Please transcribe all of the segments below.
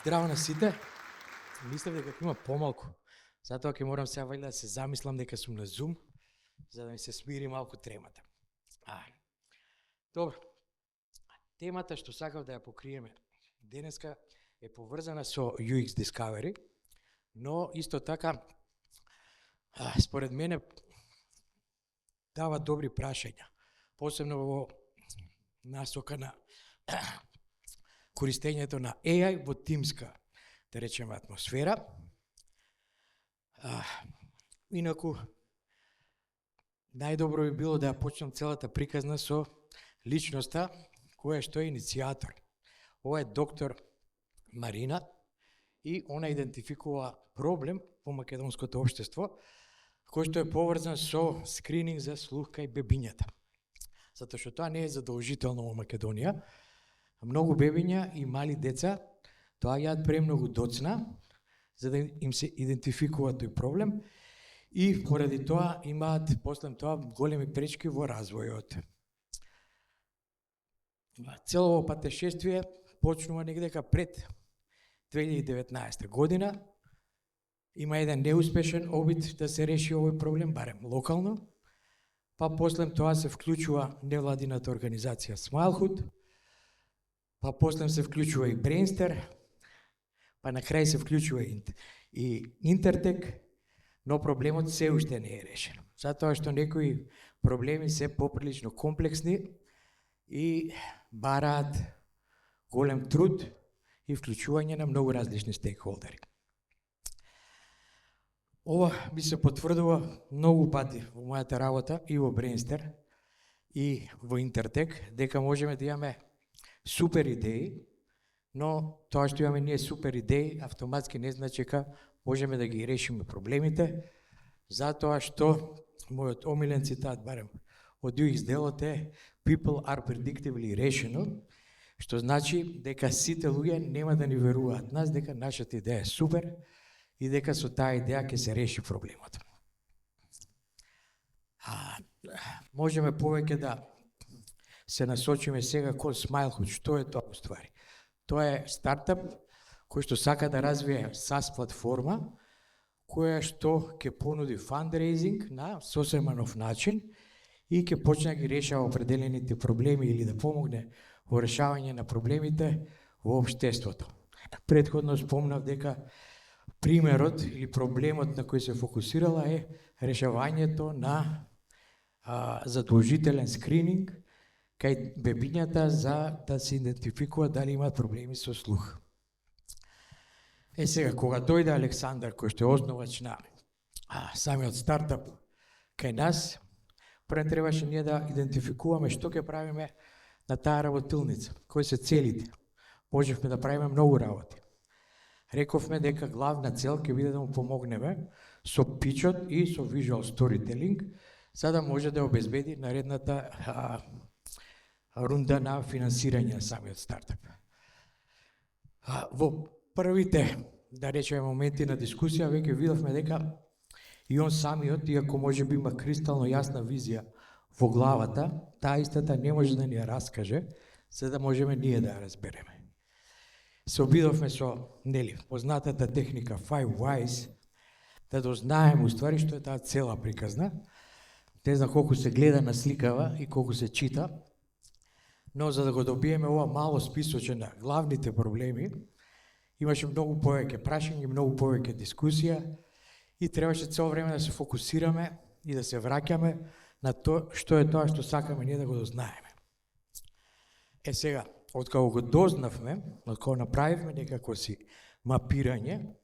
Здраво на сите. Мислев дека има помалку. Затоа ќе морам сега вајде да се замислам дека сум на Zoom, за да ми се смири малку тремата. Добро. Темата што сакав да ја покриеме денеска е поврзана со UX Discovery, но исто така според мене дава добри прашања, посебно во насока на користењето на AI во тимска, да речеме, атмосфера. Инаку, најдобро би било да ја почнам целата приказна со личноста која што е иницијатор. Ова е доктор Марина и она идентификува проблем во македонското општество кој што е поврзан со скрининг за слух кај бебињата. Затоа што тоа не е задолжително во Македонија. Многу бебиња и мали деца доаѓаат премногу доцна за да им се идентификува тој проблем и поради тоа имаат после тоа големи пречки во развојот. Цело патешествие почнува негдека пред 2019 година. Има еден неуспешен обид да се реши овој проблем, барем локално, па после тоа се вклучува невладината организација Smilehut, па после се вклучува и Brainster, па на крај се вклучува и Intertech, но проблемот се уште не е решен. Затоа што некои проблеми се поприлично комплексни и бараат голем труд и вклучување на многу различни стейкхолдери. Ова би се потврдува многу пати во мојата работа и во Brainster и во Intertech, дека можеме да имаме супер идеи, но тоа што имаме ние супер идеи автоматски не значи дека можеме да ги решиме проблемите, затоа што мојот омилен цитат барем од UX делот е "People are predictably rational", што значи дека сите луѓе нема да ни веруваат нас дека нашата идеја е супер и дека со таа идеја ќе се реши проблемот. Можеме повеќе да се насочиме сега кон Smilehut. Што е тоа уствари? Тоа е стартап кој што сака да развие SaaS платформа која што ќе понуди фандрейзинг на сосема нов начин и ќе почне да ги решава определените проблеми или да помогне во решавање на проблемите во општеството. Претходно спомнав дека примерот или проблемот на кој се фокусирала е решавањето на задолжителен скрининг кај бебињата за да се идентификува дали имаат проблеми со слух. Сега, кога дојде Александар, кој што е основач на самиот стартап кај нас, прво требаше ние да идентификуваме што ќе правиме на таа работилница, кои се целите. Можевме да правиме многу работи. Рековме дека главна цел ќе биде да му помогнеме со пичот и со visual storytelling, за да може да обезбеди наредната рунда на финансирање на самиот стартап. Во првите, да речеме, моменти на дискусија веќе видовме дека и он самиот, иако може би има кристално јасна визија во главата, таа истата не може да ни ја раскаже, за да можеме ние да ја разбереме. Се обидовме со познатата техника 5 Whys да дознаеме уствари што е таа цела приказна. Не знам колку се гледа на сликава и колку се чита, но за да го добиеме ова мало списоче на главните проблеми, имаше многу повеќе прашања и многу повеќе дискусија и требаше цело време да се фокусираме и да се враќаме на тоа што е тоа што сакаме ние да го дознаеме. Сега, откако го дознавме, откако направивме некако си мапирање,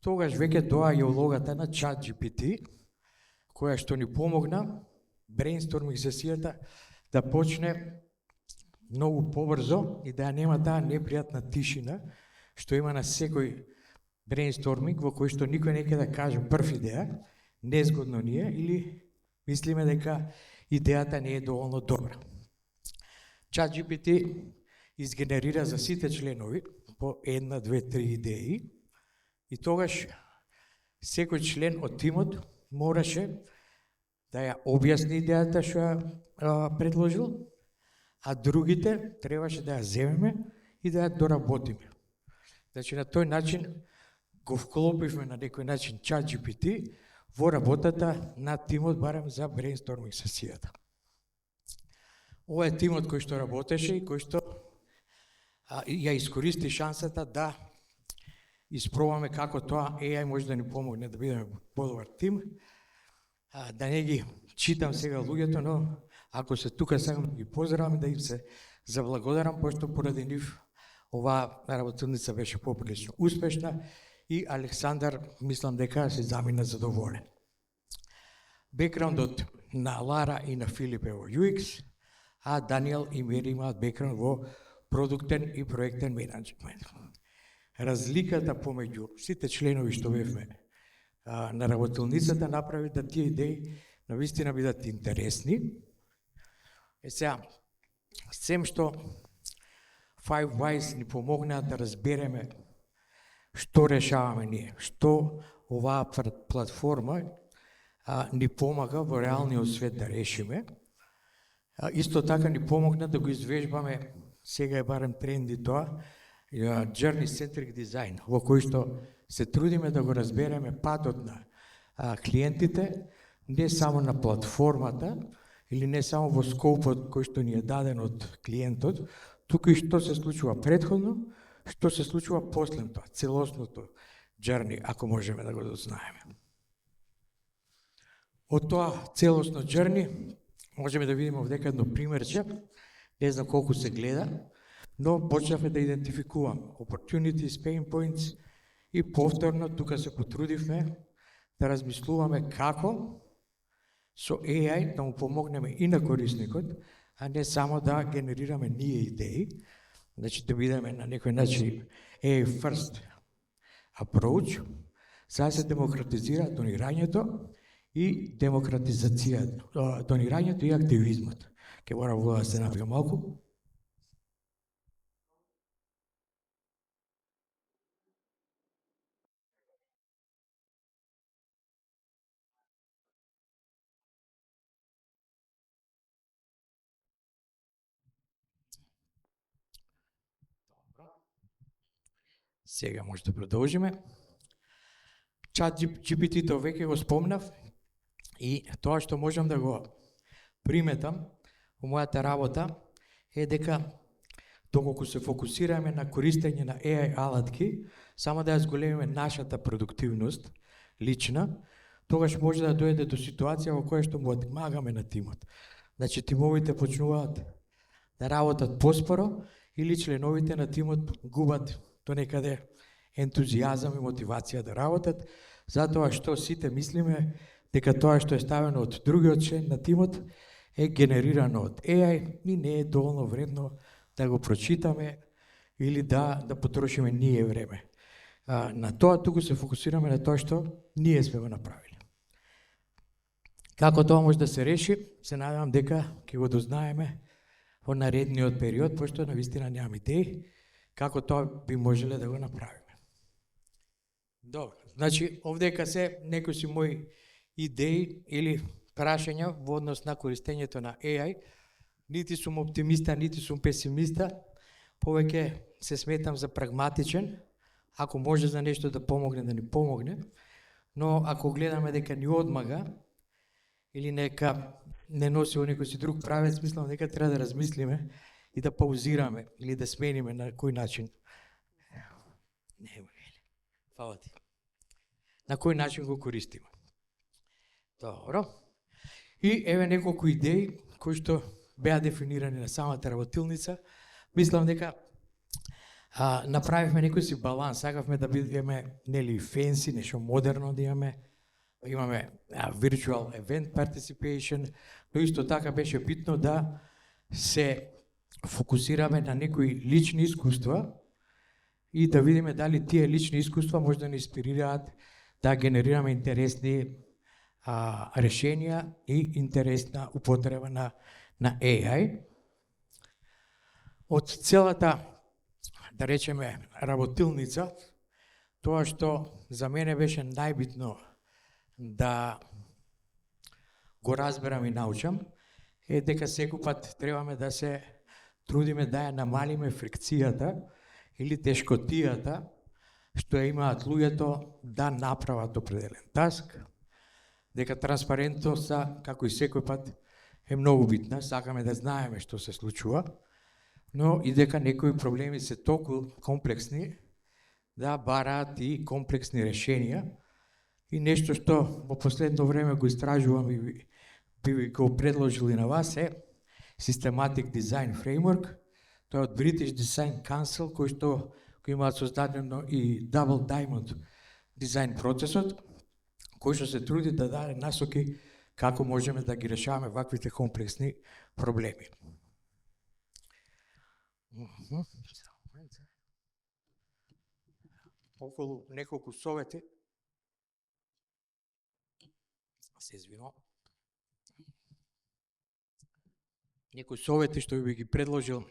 тогаш веќе доаѓа улогата на ChatGPT, која што ни помогна брейнсторминг сесијата да почне многу побрзо и да нема таа непријатна тишина што има на секој брейнсторминг во кој што никој не ќе да каже прв идеја, незгодно ни е или мислиме дека идејата не е доволно добра. ChatGPT изгенерира за сите членови по една, две, три идеи и тогаш секој член од тимот мораше да ја објасни идејата што ја предложил, а другите требаше да ја земеме и да ја доработиме. Значи, на тој начин го вклопивме на некој начин ChatGPT во работата на тимот барем за брейнсторминг сесијата. Ова е тимот кој што работеше и кој што ја искористи шансата да испробаме како тоа AI може да ни помогне да бидеме подобар тим. Да не ги читам сега луѓето, но ако се тука сакам да ги поздравам и да им се заблагодарам, пошто поради нив оваа работилница беше поприлично успешна и Александар мислам дека се замина задоволен. Бекграундот на Лара и на Филип е во UX, а Даниел и Мери имаат бекграунд во продуктен и проектен менеджмент. Разликата помеѓу сите членови што бевме на работилницата направи да тие идеи навистина бидат интересни. Сега, сем што Five Whys ни помогнаа да разбереме што решаваме ние, што оваа платформа ни помага во реалниот свет да решиме. Исто така ни помогна да го извежбаме, сега е барем тренди тоа, Journey Centric Design, во кој што се трудиме да го разбереме патот на клиентите, не само на платформата, или не само во скопот кој што ни е даден од клиентот, туку и што се случува претходно, што се случува после тоа, целосното journey, ако можеме да го дознаеме. Од тоа целосно journey можеме да видиме овдека едно примерче, не знам колку се гледа, но почнавме да идентификуваме opportunities, pain points и повторно тука се потрудивме да размислуваме како со AI да му помогнеме и на корисникот, а не само да генерираме ние идеи, значи да бидеме на некој начин AI first approach, за да се демократизира донирањето и демократизацијата, донирањето и активизмот. Ке мора да се напига малку. Сега може да продолжиме. ChatGPT-то веќе го спомнав и тоа што можам да го приметам во мојата работа е дека доколку се фокусираме на користење на AI алатки, само да ја зголемиме нашата продуктивност лична, тогаш може да дојде до ситуација во која што му одмагаме на тимот. Значи тимовите почнуваат да работат поспоро или членовите на тимот губат до некаде ентузијазам и мотивација да работат, затоа што сите мислиме дека тоа што е ставено од другиот член на тимот е генерирано од AI и не е доволно вредно да го прочитаме или да потрошиме ние време. На тоа туку се фокусираме на тоа што ние сме го направили. Како тоа може да се реши, се надевам дека ќе го дознаеме во наредниот период, пошто навистина немам идеи како тоа би можеле да го направиме. Добро, значи овдека се некои си мои идеи или прашања во однос на користењето на AI. Нити сум оптимиста, нити сум песимиста, повеќе се сметам за прагматичен, ако може за нешто да помогне, да ни помогне, но ако гледаме дека ни одмага или нека не носи во некој си друг правец, мислам дека треба да размислиме и да паузираме или да смениме на кој начин. Фала ти. На кој начин го користиме. Добро. И еве неколку идеи кои што беа дефинирани на самата работилница. Мислам дека направивме некој си баланс, сакавме да бидеме нели фенси, нешто модерно да имаме virtual event participation, но исто така беше битно да се фокусираме на некои лични искуства и да видиме дали тие лични искуства може да ни инспирираат да генерираме интересни решенија и интересна употреба на AI. Од целата, да речеме, работилница, тоа што за мене беше најбитно да го разберам и научам, е дека секој пат требаме да се трудиме да ја намалиме фрикцијата или тешкотијата што имаат луѓето да направат определен таск, дека транспарентноста, како и секој пат, е многу битна, сакаме да знаеме што се случува, но и дека некои проблеми се толку комплексни, да бараат и комплексни решенија, и нешто што во последно време го истражувам и би го предложил и на вас е Systematic Design Framework. Тоа од British Design Council, кој имаат создадено и Double Diamond дизајн процесот, кој што се труди да даде насоки како можеме да ги решаваме ваквите комплексни проблеми. Околу неколку совети, се извинувам, некои совети што би ги предложил,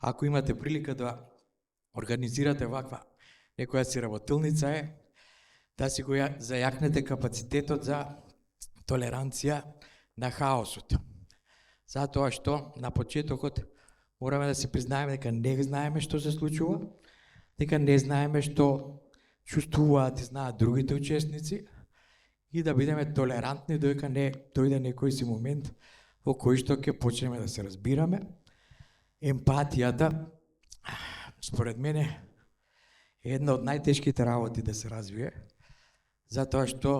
ако имате прилика да организирате ваква некоја си работилница, е да си го зајакнете капацитетот за толеранција на хаосот. Затоа што на почетокот мораме да се признаеме дека не знаеме што се случува, дека не знаеме што чувствуваат и знаат другите учесници, и да бидеме толерантни додека не дојде некој си момент во кој што ќе почнеме да се разбираме. Емпатијата, според мене, е една од најтешките работи да се развие, затоа што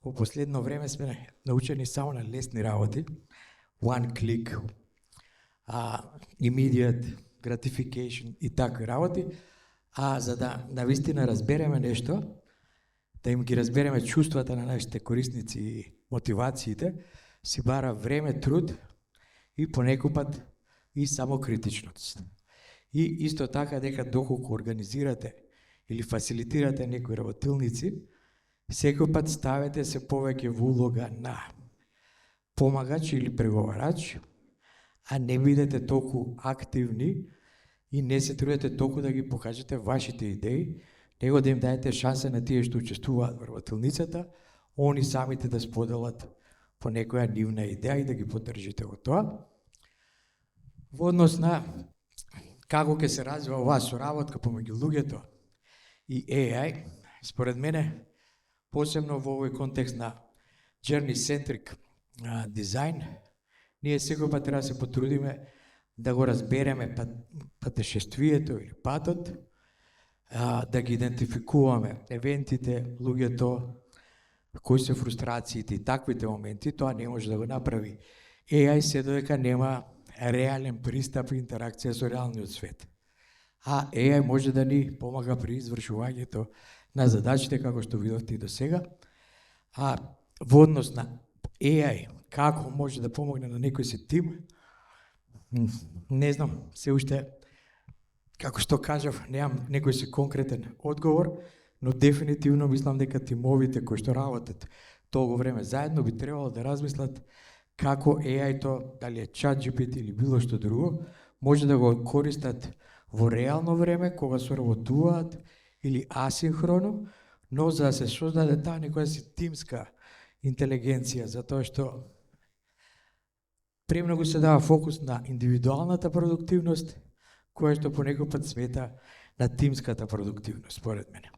во последно време сме научени само на лесни работи, one click, immediate gratification и такви работи, а за да навистина разбереме нешто, да им ги разбереме чувствата на нашите корисници и мотивациите, си бара време, труд и понекогпат и самокритичност. И исто така дека доколку организирате или фасилитирате некои работилници, секој пат ставете се повеќе во улога на помагач или преговарач, а не бидете толку активни и не се трудете толку да ги покажете вашите идеи, него да им дадете шанса на тие што учествуваат во работилницата, они самите да споделат по некоја нивна идеја и да ги поддржите во тоа. Во однос на како ќе се развива оваа соработка помеѓу луѓето и AI, според мене, посебно во овој контекст на journey-centric дизајн, ние секој пат треба да се потрудиме да го разбереме патешествието или патот, да ги идентификуваме евентите, луѓето, кои се фрустрациите и таквите моменти. Тоа не може да го направи AI се додека нема реален пристап и интеракција со реалниот свет. А AI може да ни помага при извршувањето на задачите, како што видовте и до сега. А во однос на AI, како може да помогне на некој си тим, не знам, се уште, како што кажав, немам некој си конкретен одговор, но дефинитивно мислам дека тимовите кои што работат толку време заедно би требало да размислат како AI-то, дали е ChatGPT или било што друго, може да го користат во реално време, кога соработуваат, или асинхроно, но за да се создаде таа некоја си тимска интелигенција, затоа што премногу се дава фокус на индивидуалната продуктивност, која што понекој пат смета на тимската продуктивност, според мене.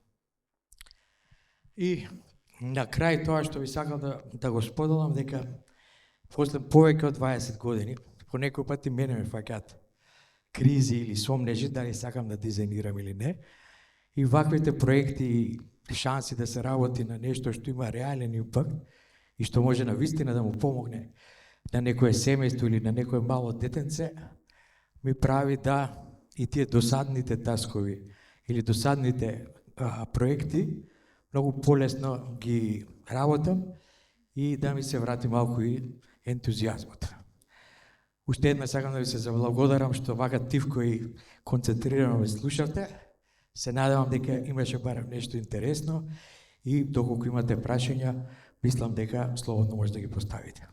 И на крај тоа што би сакал да го споделам, дека после повеќе од 20 години, по некој пат и мене ме фаќаат кризи или сомнежи, дали сакам да дизајнирам или не, и ваквите проекти и шанси да се работи на нешто што има реален импакт и што може навистина да му помогне на некое семејство или на некое мало детенце, ми прави да и тие досадните таскови или досадните проекти многу полесно ги работам и да ми се врати малку и ентузијазмот. Уште една сакам да ви се заблагодарам што вака тивко и концентрирано ме слушавте. Се надевам дека имаше барем нешто интересно и доколку имате прашања, мислам дека слободно може да ги поставите.